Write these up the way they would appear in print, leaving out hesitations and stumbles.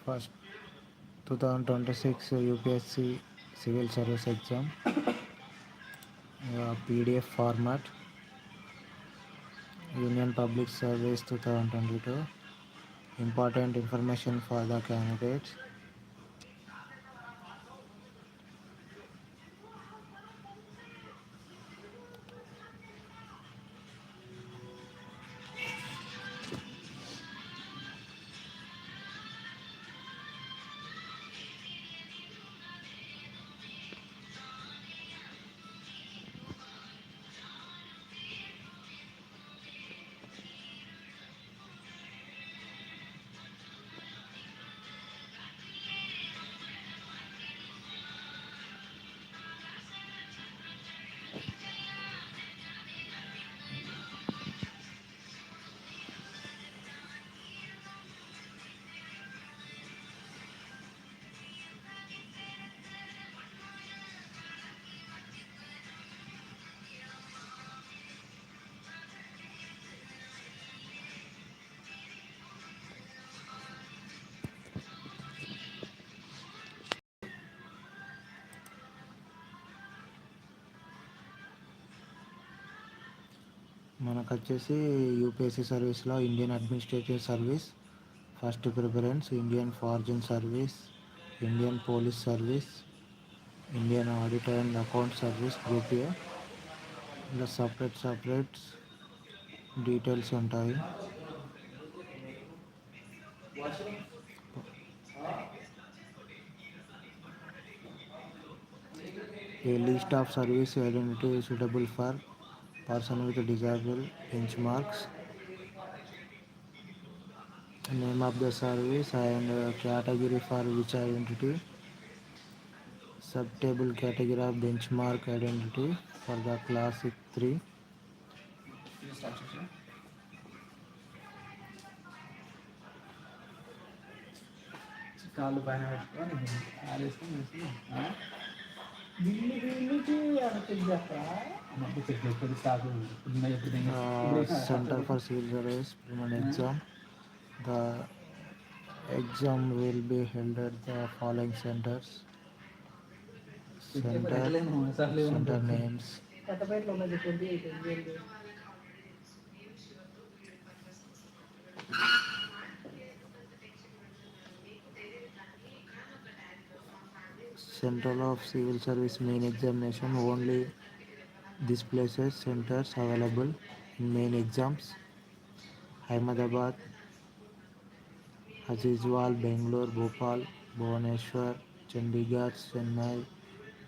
First 2026 UPSC Civil Service Exam, PDF format, Union Public Service 2022, important information for the candidates. మనకు వచ్చేసి UPSC సర్వీస్లో Indian administrative service first preference, Indian foreign service, Indian police service, Indian audit and account service group A, ఇలా separate details ఉంటాయి. A list of service identity suitable for person with disable benchmarks, name of the service and category for which identity, subtable category of benchmark identity for the classic 3, కాళ్ళు పైన పెట్టుకొని ఆడేసుకొని Center for Civil Service Permanent Exam. The exam will be held at the following centers. Center names. Central of Civil Service main examination only this places centers available in main exams: Ahmedabad, Azizwal, Bangalore, Bhopal, Bhubaneswar, Chandigarh, Chennai,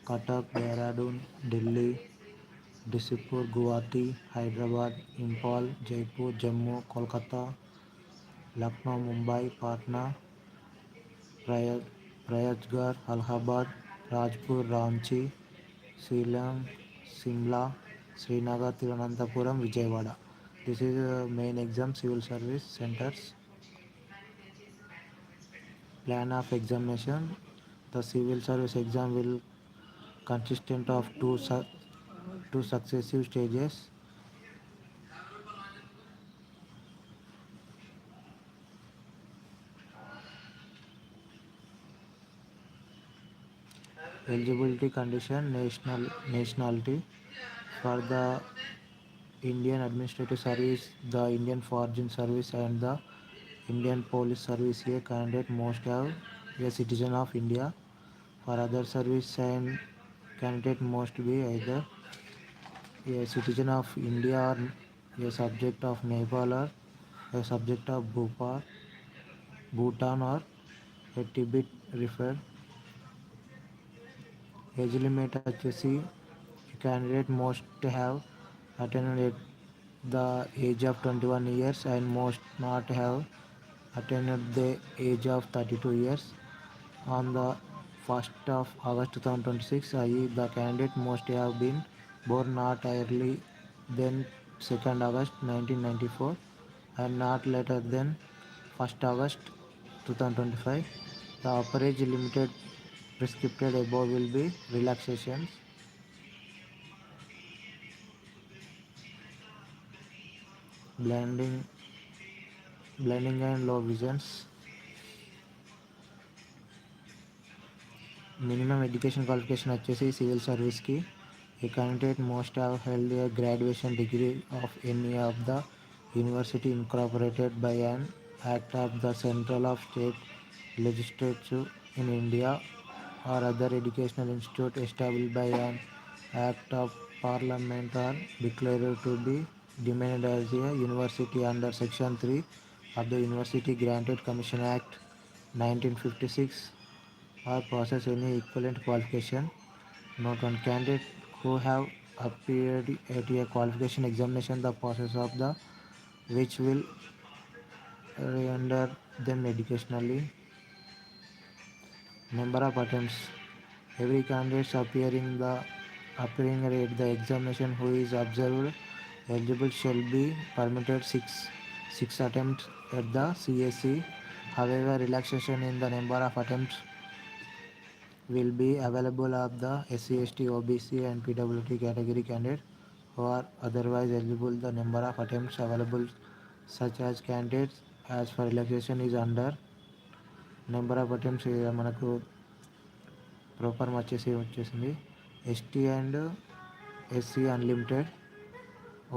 Cuttack, Dehradun, Delhi, Disipur, Guwahati, Hyderabad, Impal, Jaipur, Jammu, Kolkata, Lucknow, Mumbai, Patna, Prayaggarh, Allahabad, Rajpur, Ranchi, Salem, Simla, Srinagar, Thiruvananthapuram, Vijayawada. This is main exam civil service centers. Plan of examination. The civil service exam will consistent of two successive stages. Eligibility condition: nationality. For the Indian Administrative Service, the Indian Foreign Service and the Indian Police Service, a candidate must have a citizen of India. For other service, and candidate must be either a citizen of India or a subject of Nepal or a subject of Bhutan or a Tibet referred. Age limit వచ్చేసి candidate must have attained at the age of 21 years and must not have attained at the age of 32 years. On the 1st of August 2026, i.e. the candidate must have been born not early than 2nd August 1994 and not later than 1st August 2025. The upper age limited prescribed above will be relaxations. Blending and low visions. Minimum education qualification వచ్చేసి civil సర్వీస్కి a candidate most have held a graduation degree of any of the university incorporated by an act of the central of state legislature in India or other educational institute established by an act of parliament or declared to be deemed as a university under section 3 of the University Granted Commission Act 1956 or possess any equivalent qualification. Note on candidate who have appeared at a qualification examination the process of the which will render them educationally. Number of attempts. Every candidate appearing at the examination who is observed eligible shall be permitted six attempts at the CSE. However, relaxation in the number of attempts will be available of the SC, ST, OBC and PWT category candidates who are otherwise eligible. The number of attempts available such as candidates as for relaxation is under number of attempts మనకు proper వచ్చేసింది. ST and SC unlimited,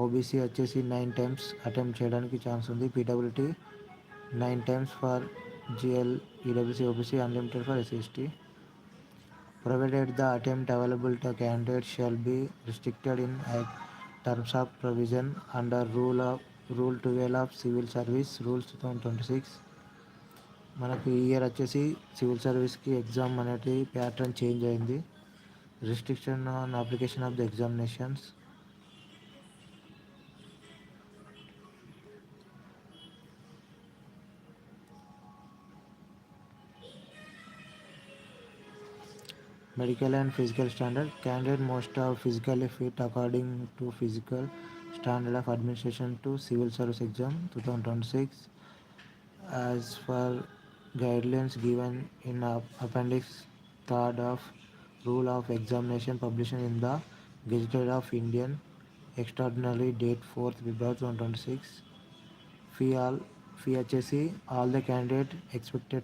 OBC వచ్చేసి 9 times attempt చేయడానికి chance ఉంది. PWT 9 times for GL, EWC, OBC unlimited for SC ST. Provided the attempt available to candidates shall be restricted in terms of provision under Rule 12 of Civil Service Rules 2026. మనకు ఈ year వచ్చేసి civil సర్వీస్కి exam అనేది pattern change అయింది. Restriction on application of the examinations. Medical and physical standard. Candidate must have physically fit according to physical standard of administration to civil service exam 2026 as per guidelines given in appendix 3rd of rule of examination published in the Gazette of Indian extraordinary date 4th February 2026. Fee వచ్చేసి all the candidate expected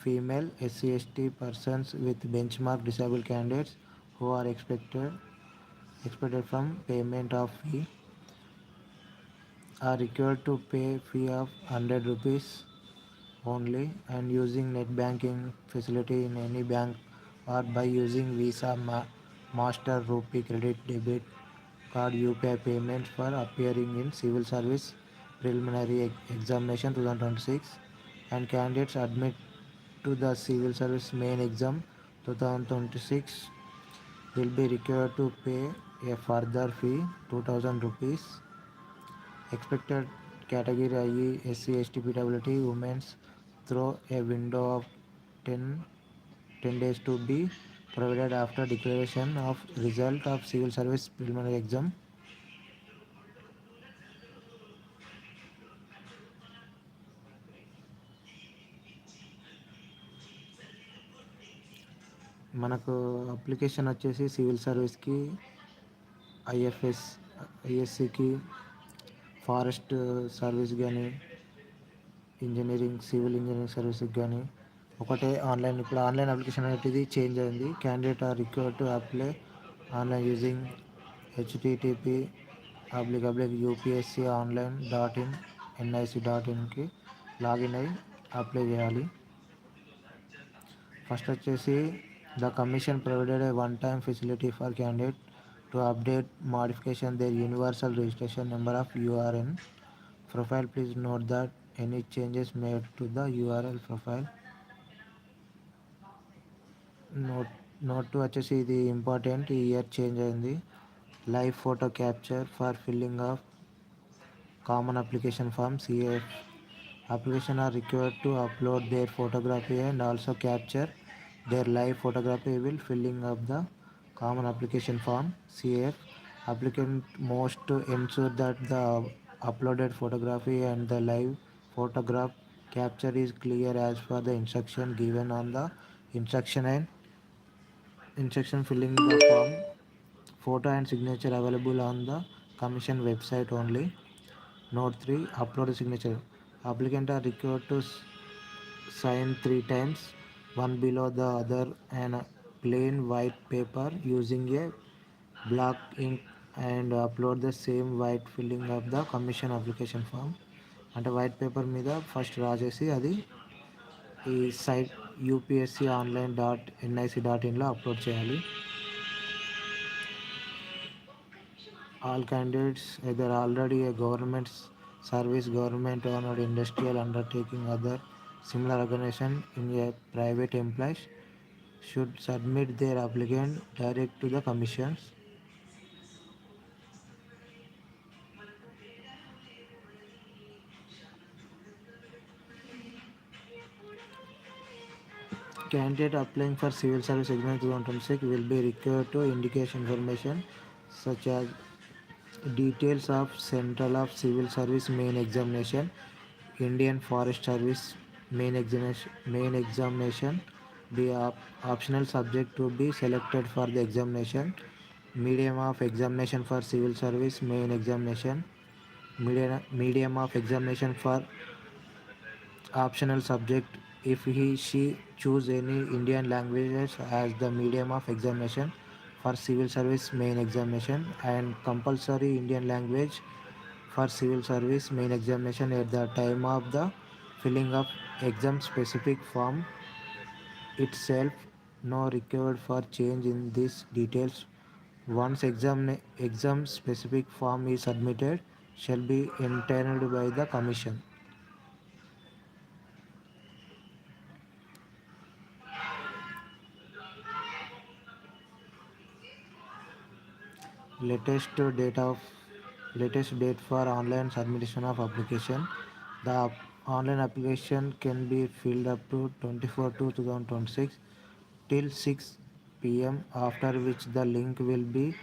female, SC, ST persons with benchmark disabled candidates who are expected from payment of fee are required to pay fee of 100 rupees only and using net banking facility in any bank or by using Visa, Master, Rupee, Credit, Debit Card, UPI payments for appearing in Civil Service Preliminary Examination 2026 and candidates admit to the Civil Service Main Exam 2026 will be required to pay a further fee 2000 rupees. Expected category IE, SC, ST, PWT women's through a window of 10 days to be provided after declaration of result of Civil Service Preliminary Exam. మనకు application వచ్చేసి civil సర్వీస్కి, ఐఎఫ్ఎస్సికి, forest service కానీ, civil engineering సర్వీస్కి కానీ ఒకటే online. ఇప్పుడు online application అనేది చేంజ్ అయింది. Candidate are required to apply online using http://upsc online.in nic.inకి లాగిన్ అయ్యి అప్లై చేయాలి. ఫస్ట్ వచ్చేసి the commission provided a one time facility for candidate to update modification their universal registration number of URN profile. Please note that any changes made to the URL profile. Note two వచ్చేసి ఇది important, ఈ year change అయింది. Live photo capture for filling of common application form CAF. Application are required to upload their photography and also capture their live photography while filling up the common application form CAF. Applicant must ensure that the uploaded photography and the live photograph capture is clear as per the instruction given on the instruction filling the form. Photo and signature available on the commission website only. Note 3. Upload signature. Applicant are required to sign 3 times, one below the other, and plain white paper using a black ink and upload the same white filling of the commission application form. అంటే white paper మీద first రాసేసి అది ఈ site UPSC online dot NIC dot ఇన్లో upload చేయాలి. All candidates either already a government service, government owned industrial undertaking, other similar organization in a private employees should submit their applicant direct to the commissions. Candidate applying for civil service exam 2026 will be required to indicate information such as details of Central of Civil Service main examination, Indian Forest Service main examination, the optional subject to be selected for the examination, medium of examination for civil service main examination, medium of examination for optional subject if he she choose any Indian languages as the medium of examination for civil service main examination, and compulsory Indian language for civil service main examination at the time of the filling of exam specific form itself. No required for change in these details once exam specific form is submitted shall be entered by the commission. latest date of Latest date for online submission of application. The online application can be filled up to 24 to 2026 till 6 p.m., after which the link will be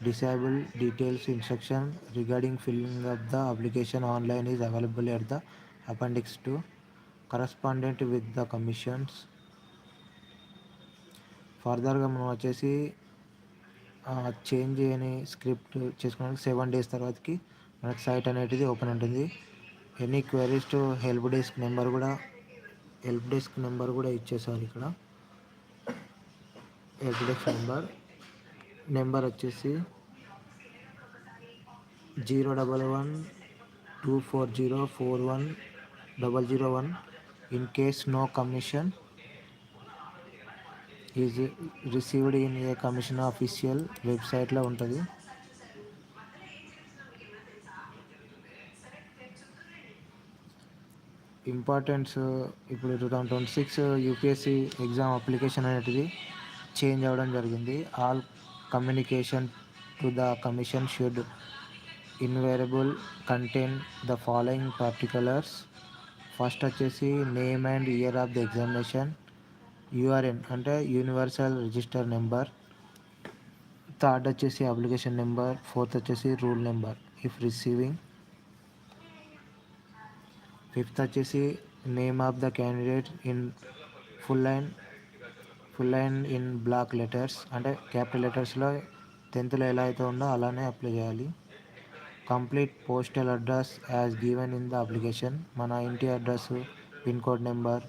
disabled. Details instruction regarding filling up the application online is available at the appendix 2 correspondent with the commissions. ఫర్దర్గా మనం వచ్చేసి change చేయని script చేసుకోవడానికి 7 days తర్వాతకి మనకి site అనేది open ఉంటుంది. Any queries to help desk number కూడా ఇచ్చేసారు ఇక్కడ. హెల్ప్ డెస్క్ నెంబర్ వచ్చేసి 01124041001. In case no commission is received in a commission official వెబ్సైట్లో ఉంటుంది. ఇంపార్టెన్స్ ఇప్పుడు 2026 యూపీఎస్సీ ఎగ్జామ్ అప్లికేషన్ అనేది చేంజ్ అవ్వడం జరిగింది. All communication to the commission should invariable contain the following particulars. First వచ్చేసి name and year of the examination, URN అంటే universal register number, third వచ్చేసి application number, fourth వచ్చేసి rule number if receiving, fifth వచ్చేసి name of the candidate in full and in block letters అంటే capital లెటర్స్లో 10th ఎలా అయితే ఉందో అలానే అప్లై చేయాలి. Complete postal address as given in the application, మన ఇంటి address, pin code number,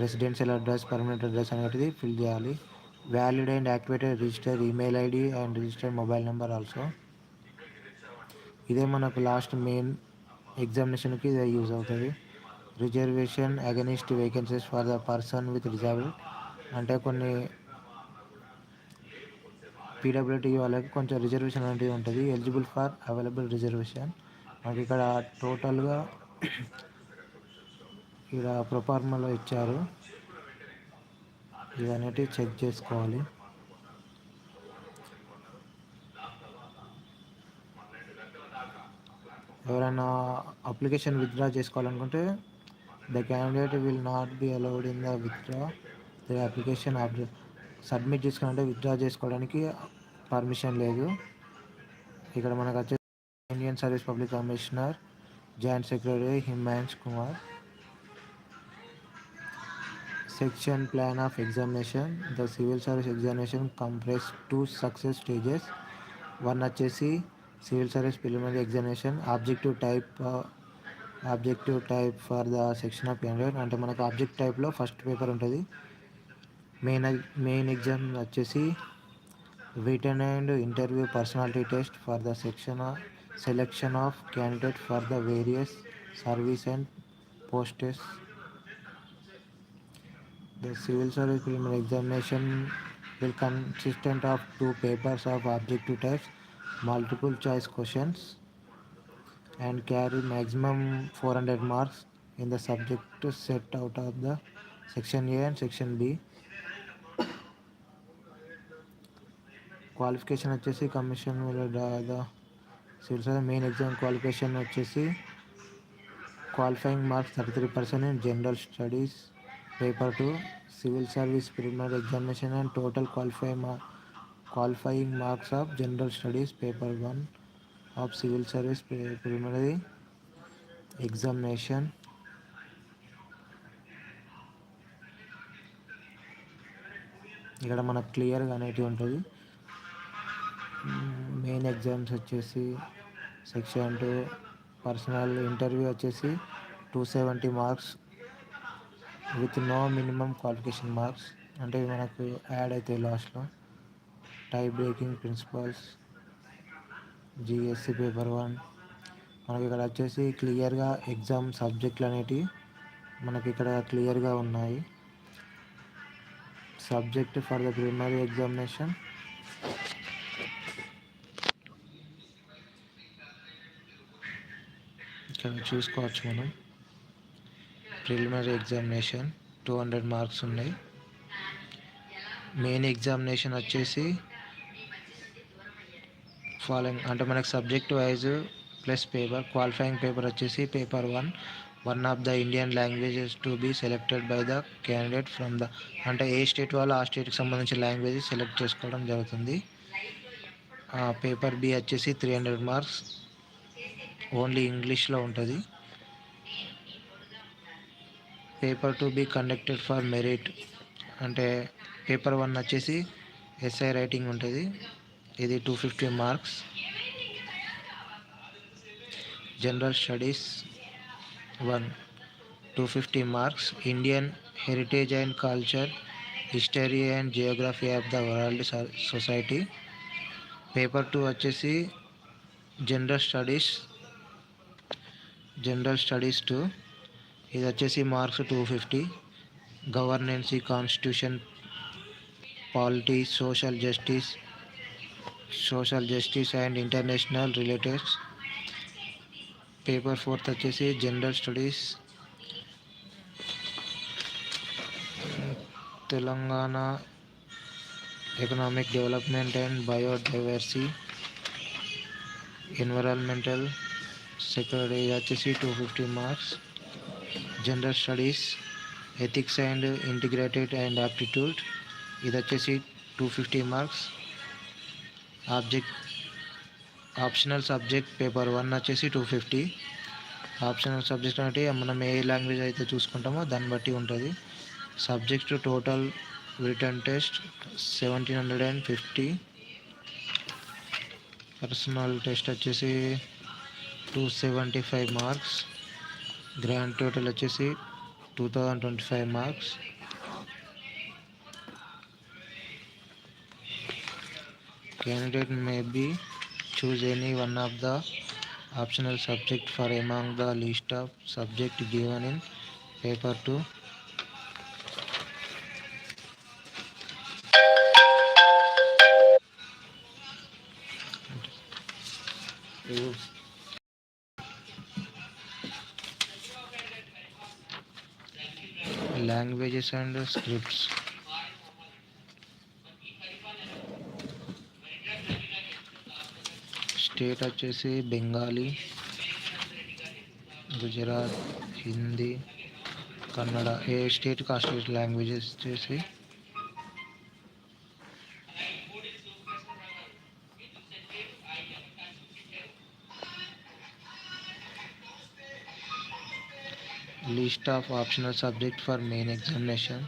residential address, permanent address అనేటిది ఫిల్ చేయాలి. Valid and activated register email ID and registered mobile number also. ఇదే మనకు లాస్ట్ మెయిన్ ఎగ్జామినేషన్కి ఇదే use అవుతుంది. Reservation against vacancies for the person with reserve అంటే కొన్ని PWT వాళ్ళకి కొంచెం రిజర్వేషన్ అనేది ఉంటుంది. ఎలిజిబుల్ ఫర్ అవైలబుల్ రిజర్వేషన్ మనకి ఇక్కడ టోటల్గా ఇక్కడ ప్రొఫార్మాలో ఇచ్చారు, ఇది అనేటివి చెక్ చేసుకోవాలి. ఎవరైనా అప్లికేషన్ విత్డ్రా చేసుకోవాలనుకుంటే the candidate will not be allowed in the withdraw the application. Submit చేసుకోవాలంటే విత్డ్రా చేసుకోవడానికి పర్మిషన్ లేదు. ఇక్కడ మనకు వచ్చే Indian service public commissioner joint secretary Himansh Kumar. Section plan of examination. The civil service examination compress 2 success stages. One వచ్చేసి civil service preliminary examination, objective type for the section of candidate అంటే మనకు object టైప్లో first paper ఉంటుంది. Main exam వచ్చేసి written and interview personality test for the selection of candidate for the various service and posts. The civil service preliminary examination will consistent of two papers of objective types, multiple choice questions, and carry maximum 400 marks in the subject set out of the section A and section B. Qualification వచ్చేసి commission civil service main exam qualification వచ్చేసి qualifying marks 33% in general studies paper 2, civil service preliminary examination and total qualifying marks of general studies paper 1 of civil service preliminary examination. ఇక్కడ మనకు క్లియర్గా అనేటివి ఉంటుంది. Main exams వచ్చేసి section 2 personal interview వచ్చేసి 270 marks with no minimum qualification marks, అంటే మనకు add అవుతాయి లాస్ట్లో. Tie breaking principles GSC paper 1. మనకి ఇక్కడ వచ్చేసి క్లియర్గా ఎగ్జామ్ సబ్జెక్టులు అనేటివి మనకి ఇక్కడ క్లియర్గా ఉన్నాయి. Subject for the preliminary examination ఇక్కడ చూసుకోవచ్చు మనం. ప్రిలిమినరీ ఎగ్జామినేషన్ 200 మార్క్స్ ఉన్నాయి. మెయిన్ ఎగ్జామినేషన్ వచ్చేసి ఫాలోయింగ్, అంటే మనకు subject wise plus paper. Qualifying paper వచ్చేసి paper 1 one of the Indian languages to be selected by the candidate from the, అంటే a state వాళ్ళు ఆ స్టేట్కి సంబంధించిన లాంగ్వేజ్ సెలెక్ట్ చేసుకోవడం జరుగుతుంది. పేపర్ బి వచ్చేసి 300 మార్క్స్ ఓన్లీ ఇంగ్లీష్లో ఉంటుంది. Paper 2 be conducted for merit, అంటే పేపర్ 1 వచ్చేసి ఎస్ఐ రైటింగ్ ఉంటుంది, ఇది 250 marks. General studies 1 250 marks. Indian heritage and culture, history and geography of the world society. Paper 2 వచ్చేసి జనరల్ స్టడీస్ 2, ఇది వచ్చేసి marks 250. Governance, constitution, polity, social justice and international relations. Paper 4 వచ్చేసి general studies, Telangana economic development and biodiversity, environmental security, ఇది వచ్చేసి 250 marks. General studies, ethics and integrated and aptitude, ఇది వచ్చేసి 250 marks. Optional subject paper 1 వచ్చేసి 250. Optional subject అంటే మనం ఏ language అయితే చూసుకుంటామో దాన్ని బట్టి ఉంటుంది. Subject total return test 1750. Personal test వచ్చేసి 275 మార్క్స్. గ్రాండ్ టోటల్ వచ్చేసి 2025 marks. Candidate may be choose any one of the optional subject for among the list of subject given in paper 2. Languages and scripts. State వచ్చేసి బెంగాలీ, గుజరాత్, హిందీ, కన్నడ. ఏ స్టేట్కి ఆ state languages వచ్చేసి list of optional subject for main examination: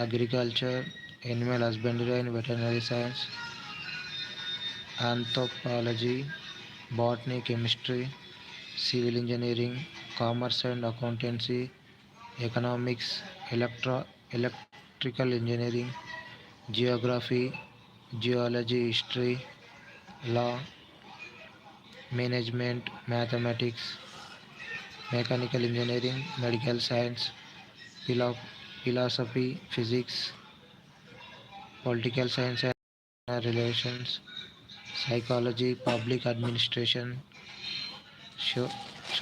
agriculture, Animal husbandry and veterinary science, anthropology, botany, chemistry, civil engineering, commerce and accountancy, economics, electronics, electrical engineering, geography, geology, history, law, management, mathematics, mechanical engineering, medical science, philo- philosophy, physics, political science and relations, psychology, public administration, so-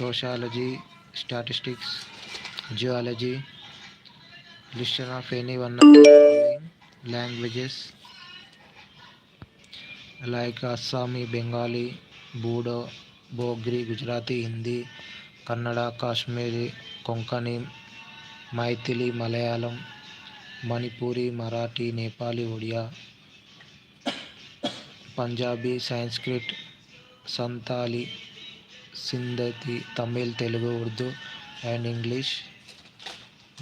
sociology, statistics, geology, listing of any one of the following languages like Assami, Bengali, Bodo, Bogri, Gujarati, Hindi, Kannada, Kashmiri, Konkani, Maithili, Malayalam, Manipuri, Marathi, Nepali, Odia, Punjabi, Sanskrit, Santali, Sindhi, Tamil, Telugu, Urdu, and English.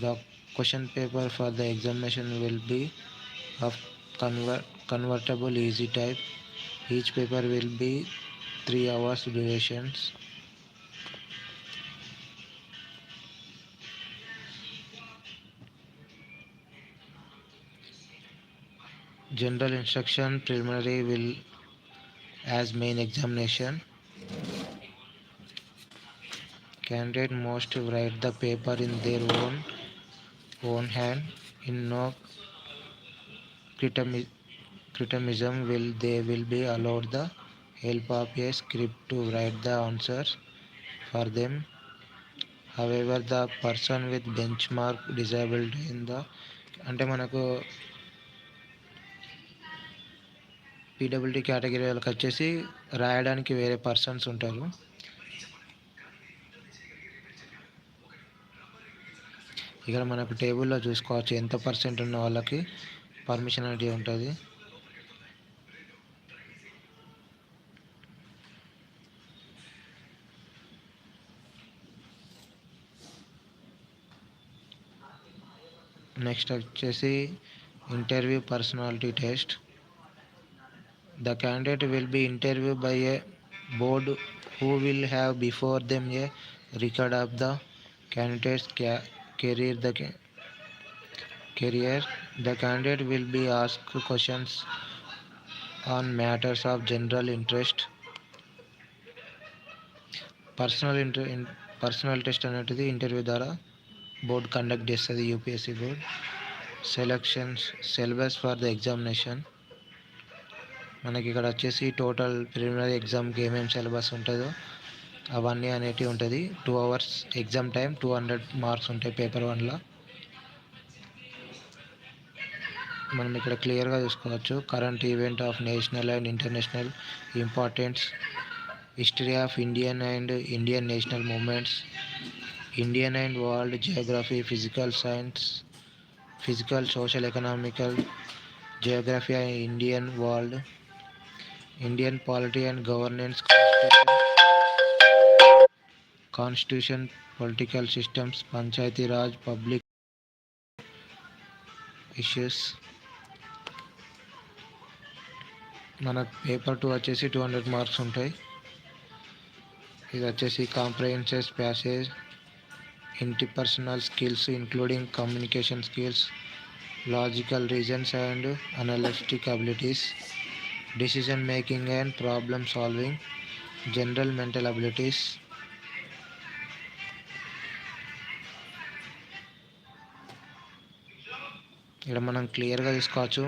The question paper for the examination will be of convertible easy type. Each paper will be 3 hours durations. General instruction preliminary will as main examination. Candidate must write the paper in their own hand. In no criticism will be allowed the help of a script to write the answers for them. However, the person with benchmark disabled in the అంటే మనకు PWD category వాళ్ళకి వచ్చేసి రాయడానికి వేరే persons ఉంటారు. ఇక్కడ మనకు టేబుల్లో చూసుకోవచ్చు ఎంత పర్సెంట్ ఉన్న వాళ్ళకి పర్మిషన్ అనేది ఉంటుంది. నెక్స్ట్ వచ్చేసి interview personality test. The candidate will be interviewed by a board who will have before them a record of the candidate's career. The candidate will be asked questions on matters of general interest. Personal test అనేది interview ద్వారా board conduct చేస్తుంది, UPSC board. Selections syllabus for the examination. మనకి ఇక్కడ వచ్చేసి total preliminary ఎగ్జామ్కి ఏమేమి syllabus ఉంటుందో అవన్నీ అనేటివి ఉంటుంది. 2 hours ఎగ్జామ్ టైం, 200 మార్క్స్ ఉంటాయి పేపర్ 1లో. మనం ఇక్కడ క్లియర్గా చూసుకోవచ్చు. Current event of national and international importance, history of Indian and Indian national movements, Indian and world geography, physical science, physical, social, economical, geography and Indian world, Indian polity and governance, constitution, political systems, Panchayati Raj, public issues. మన paper 2 వచ్చేసి 200 marks ఉంటాయి. ఇది వచ్చేసి comprehensive passage, interpersonal skills including communication skills, logical reasons and analytic abilities, decision making and problem solving, general mental abilities. ఇక్కడ మనం క్లియర్గా తీసుకోవచ్చు.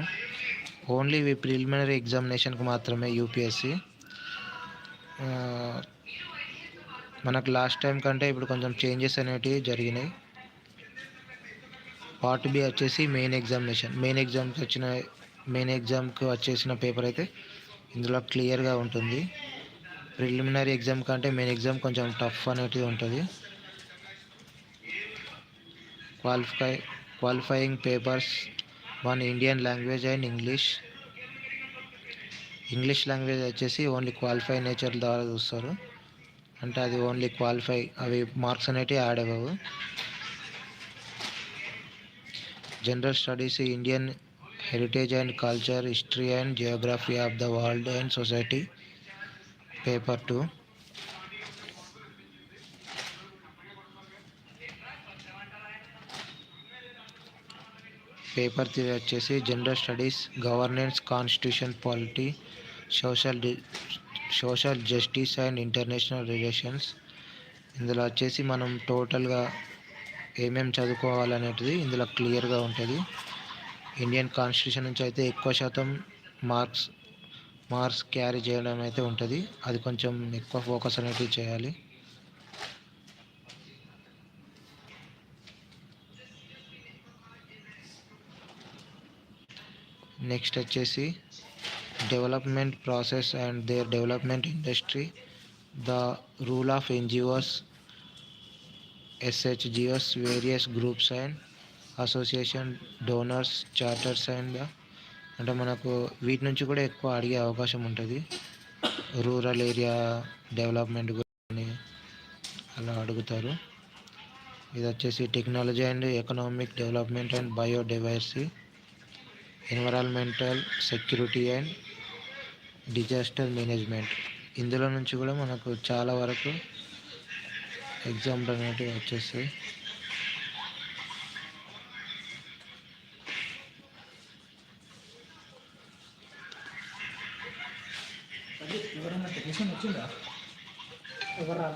Only preliminary ఎగ్జామినేషన్కి మాత్రమే యూపీఎస్సీ. మనకు లాస్ట్ టైం కంటే ఇప్పుడు కొంచెం చేంజెస్ అనేటివి జరిగినాయి. పార్ట్ బి వచ్చేసి మెయిన్ ఎగ్జామినేషన్. మెయిన్ ఎగ్జామ్కి వచ్చేసిన పేపర్ అయితే ఇందులో క్లియర్గా ఉంటుంది. ప్రిలిమినరీ ఎగ్జామ్ కంటే మెయిన్ ఎగ్జామ్ కొంచెం టఫ్ అనేటివి ఉంటుంది. Qualifying papers 1 Indian language and English language వచ్చేసి ఓన్లీ క్వాలిఫై నేచర్ ద్వారా చూస్తారు. అంటే అది ఓన్లీ క్వాలిఫై, అవి మార్క్స్ అనేటివి యాడ్ అవ్వవు. General studies, Indian heritage and culture, history and geography of the world and society, paper 2. Paper three వచ్చేసి general studies, governance, constitution, polity, social social justice and international relations. ఇందులో వచ్చేసి మనం టోటల్గా ఏమేమి చదువుకోవాలనేటిది ఇందులో క్లియర్గా ఉంటుంది. ఇండియన్ కాన్స్టిట్యూషన్ నుంచి అయితే ఎక్కువ శాతం మార్క్స్ మార్క్స్ క్యారీ చేయడం అయితే ఉంటుంది. అది కొంచెం ఎక్కువ ఫోకస్ అనేది చేయాలి. నెక్స్ట్ వచ్చేసి development process and their development industry, the rule of NGOs, ఎస్హెచ్జిఓస్, various groups and association, donors, charters and అంటే మనకు వీటి నుంచి కూడా ఎక్కువ అడిగే అవకాశం ఉంటుంది. రూరల్ ఏరియా డెవలప్మెంట్ గురించి అలా అడుగుతారు. ఇది వచ్చేసి technology and economic development and biodiversity, environmental security and disaster management. ఇందులో నుంచి కూడా మనకు చాలా వరకు ఎగ్జామ్లు అనేటివి వచ్చేస్తాయి. ఎవరన్నా టెక్నీషియన్ వచ్చిందా? ఎవరా